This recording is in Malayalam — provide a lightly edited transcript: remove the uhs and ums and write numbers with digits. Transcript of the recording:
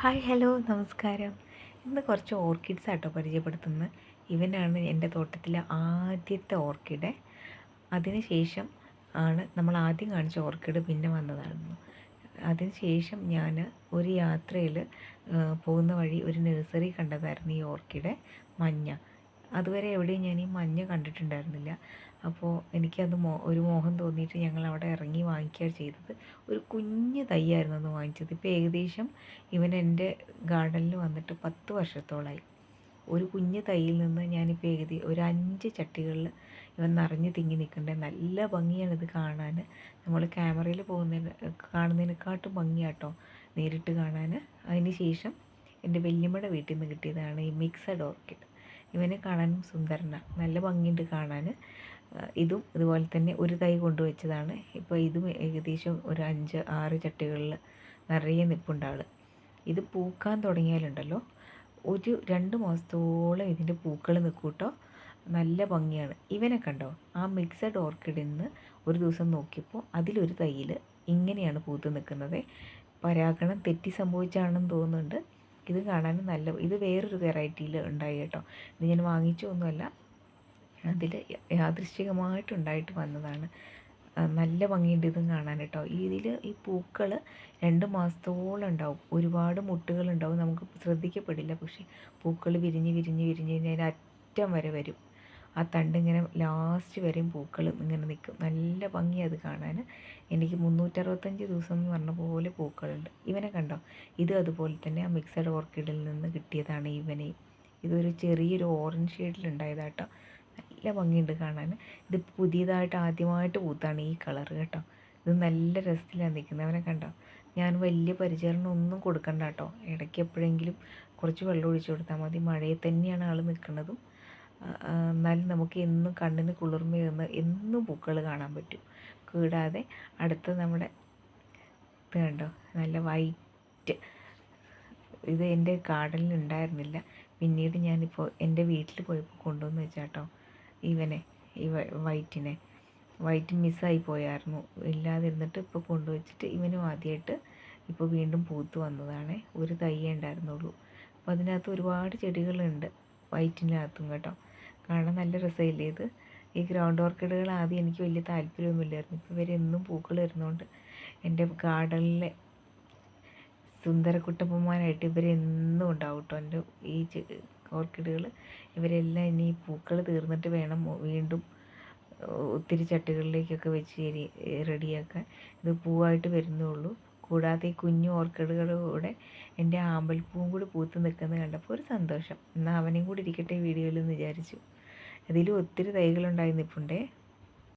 ഹായ് ഹലോ നമസ്കാരം. ഇന്ന് കുറച്ച് ഓർക്കിഡ്സ് ആട്ടോ പരിചയപ്പെടുത്തുന്നത്. ഇവനാണ് എൻ്റെ തോട്ടത്തിലെ ആദ്യത്തെ ഓർക്കിഡ്. അതിനുശേഷം ആണ് നമ്മൾ ആദ്യം കാണിച്ച ഓർക്കിഡ് പിന്നെ വന്നതായിരുന്നു. അതിനുശേഷം ഞാൻ ഒരു യാത്രയിൽ പോകുന്ന വഴി ഒരു നഴ്സറി കണ്ടതായിരുന്നു ഈ ഓർക്കിഡ് മഞ്ഞ. അതുവരെ എവിടെയും ഞാൻ ഈ മഞ്ഞ കണ്ടിട്ടുണ്ടായിരുന്നില്ല. അപ്പോൾ എനിക്കത് ഒരു മോഹം തോന്നിയിട്ട് ഞങ്ങൾ അവിടെ ഇറങ്ങി വാങ്ങിക്കുകയാണ് ചെയ്തത്. ഒരു കുഞ്ഞ് തൈയായിരുന്നു അന്ന് വാങ്ങിച്ചത്. ഇപ്പോൾ ഏകദേശം ഇവൻ എൻ്റെ ഗാർഡനിൽ വന്നിട്ട് 10 വർഷത്തോളമായി. ഒരു കുഞ്ഞ് തൈയിൽ നിന്ന് ഞാനിപ്പോൾ ഒരു 5 ചട്ടികളിൽ ഇവൻ നിറഞ്ഞ് തിങ്ങി നിൽക്കുന്നുണ്ട്. നല്ല ഭംഗിയാണ് ഇത് കാണാൻ. നമ്മൾ ക്യാമറയിൽ കാണുന്നതിനെക്കാട്ടും ഭംഗിയാട്ടോ നേരിട്ട് കാണാൻ. അതിന് ശേഷം എൻ്റെ വല്യമ്മയുടെ വീട്ടിൽ നിന്ന് കിട്ടിയതാണ് ഈ മിക്സഡ് ഓർക്കിഡ്. ഇവനെ കാണാനും സുന്ദരനാണ്, നല്ല ഭംഗിയുണ്ട് കാണാൻ. ഇതും ഇതുപോലെ തന്നെ ഒരു തൈ കൊണ്ടുവച്ചതാണ്. ഇപ്പോൾ ഇതും ഏകദേശം ഒരു 5-6 ചട്ടികളിൽ നിറയെ നിൽപ്പുണ്ടാൾ. ഇത് പൂക്കാൻ തുടങ്ങിയാലുണ്ടല്ലോ ഒരു 2 മാസത്തോളം ഇതിൻ്റെ പൂക്കൾ നിൽക്കും കേട്ടോ. നല്ല ഭംഗിയാണ്. ഇവനെ കണ്ടോ, ആ മിക്സഡ് ഓർക്കിഡിൽ നിന്ന് ഒരു ദിവസം നോക്കിയപ്പോൾ അതിലൊരു തൈയിൽ ഇങ്ങനെയാണ് പൂത്ത് നിൽക്കുന്നത്. പരാഗണം തെറ്റി സംഭവിച്ചാണെന്ന് തോന്നുന്നുണ്ട്. ഇത് കാണാൻ ഇത് വേറൊരു വെറൈറ്റിയിൽ ഉണ്ടായി കേട്ടോ. ഇത് ഞാൻ വാങ്ങിച്ചൊന്നുമല്ല, അതിൽ യാദൃശ്ചികമായിട്ടുണ്ടായിട്ട് വന്നതാണ്. നല്ല ഭംഗിയുണ്ട് ഇതും കാണാൻ കേട്ടോ. ഇതിൽ ഈ പൂക്കൾ 2 മാസത്തോളം ഉണ്ടാവും. ഒരുപാട് മുട്ടുകളുണ്ടാവും, നമുക്ക് ശ്രദ്ധിക്കപ്പെടില്ല. പക്ഷേ പൂക്കൾ വിരിഞ്ഞ് വിരിഞ്ഞ് വിരിഞ്ഞ് കഴിഞ്ഞാൽ അറ്റം വരെ വരും. ആ തണ്ട് ഇങ്ങനെ ലാസ്റ്റ് വരെയും പൂക്കൾ ഇങ്ങനെ നിൽക്കും. നല്ല ഭംഗിയാണ് അത് കാണാൻ. എനിക്ക് 365 ദിവസം എന്ന് പറഞ്ഞ പോലെ പൂക്കളുണ്ട്. ഇവനെ കണ്ടോ, ഇത് അതുപോലെ തന്നെ ആ മിക്സഡ് ഓർക്കിഡിൽ നിന്ന് കിട്ടിയതാണ് ഇവനെയും. ഇതൊരു ചെറിയൊരു ഓറഞ്ച് ഷെയ്ഡിലുണ്ടായതാട്ടോ. നല്ല ഭംഗിയുണ്ട് കാണാൻ. ഇത് പുതിയതായിട്ട് ആദ്യമായിട്ട് പൂത്താണ് ഈ കളർ കേട്ടോ. ഇത് നല്ല രസത്തിലാണ് നിൽക്കുന്നത്. അവനെ കണ്ടോ, ഞാൻ വലിയ പരിചരണം ഒന്നും കൊടുക്കണ്ട കേട്ടോ. ഇടയ്ക്ക് എപ്പോഴെങ്കിലും കുറച്ച് വെള്ളം ഒഴിച്ചു കൊടുത്താൽ മതി. മഴയിൽ തന്നെയാണ് ആൾ നിൽക്കുന്നതും. എന്നാലും നമുക്ക് എന്നും കണ്ണിന് കുളിർമയേറുന്ന എന്നും പൂക്കൾ കാണാൻ പറ്റും. കൂടാതെ അടുത്ത നമ്മുടെ ഇത് കണ്ടോ, നല്ല വൈറ്റ്. ഇത് എൻ്റെ ഗാർഡനിൽ ഉണ്ടായിരുന്നില്ല. പിന്നീട് ഞാനിപ്പോൾ എൻ്റെ വീട്ടിൽ പോയപ്പോൾ കൊണ്ടുവന്ന് വെച്ചാട്ടോ ഇവനെ, ഈ വൈറ്റ് മിസ്സായി പോയായിരുന്നു. ഇല്ലാതിരുന്നിട്ട് ഇപ്പോൾ കൊണ്ടുവച്ചിട്ട് ഇവനും ആദ്യമായിട്ട് ഇപ്പോൾ വീണ്ടും പൂത്ത് വന്നതാണ്. ഒരു തൈയേ ഉണ്ടായിരുന്നുള്ളൂ. അപ്പോൾ അതിനകത്ത് ഒരുപാട് ചെടികളുണ്ട് വൈറ്റിനകത്തും കേട്ടോ. കാണാൻ നല്ല രസമില്ലേ ഇത്. ഈ ഗ്രൗണ്ട് ഓർക്കിഡുകൾ ആദ്യം എനിക്ക് വലിയ താല്പര്യമൊന്നുമില്ലായിരുന്നു. ഇപ്പോൾ ഇവരെന്നും പൂക്കൾ വരുന്നതുകൊണ്ട് എൻ്റെ ഗാർഡനിലെ സുന്ദരക്കുട്ടപ്പന്മാരായിട്ട് ഇവരെന്നും ഉണ്ടാവും കേട്ടോ. എൻ്റെ ഈ ഓർക്കിഡുകൾ ഇവരെല്ലാം ഇനി പൂക്കൾ തീർന്നിട്ട് വേണം വീണ്ടും ഒത്തിരി ചട്ടികളിലേക്കൊക്കെ വെച്ച് റെഡിയാക്കാൻ. ഇത് പൂവായിട്ട് വരുന്നേ ഉള്ളൂ. കൂടാതെ ഈ കുഞ്ഞു ഓർക്കിഡുകളുടെ കൂടെ എൻ്റെ ആമ്പൽപ്പൂവും കൂടി പൂത്ത് നിൽക്കുന്നത് കണ്ടപ്പോൾ ഒരു സന്തോഷം. എന്നാൽ അവനെയും കൂടി ഇരിക്കട്ടെ വീഡിയോയിൽ എന്ന് വിചാരിച്ചു. അതിലും ഒത്തിരി തൈകളുണ്ടായി നിൽപ്പുണ്ടേ.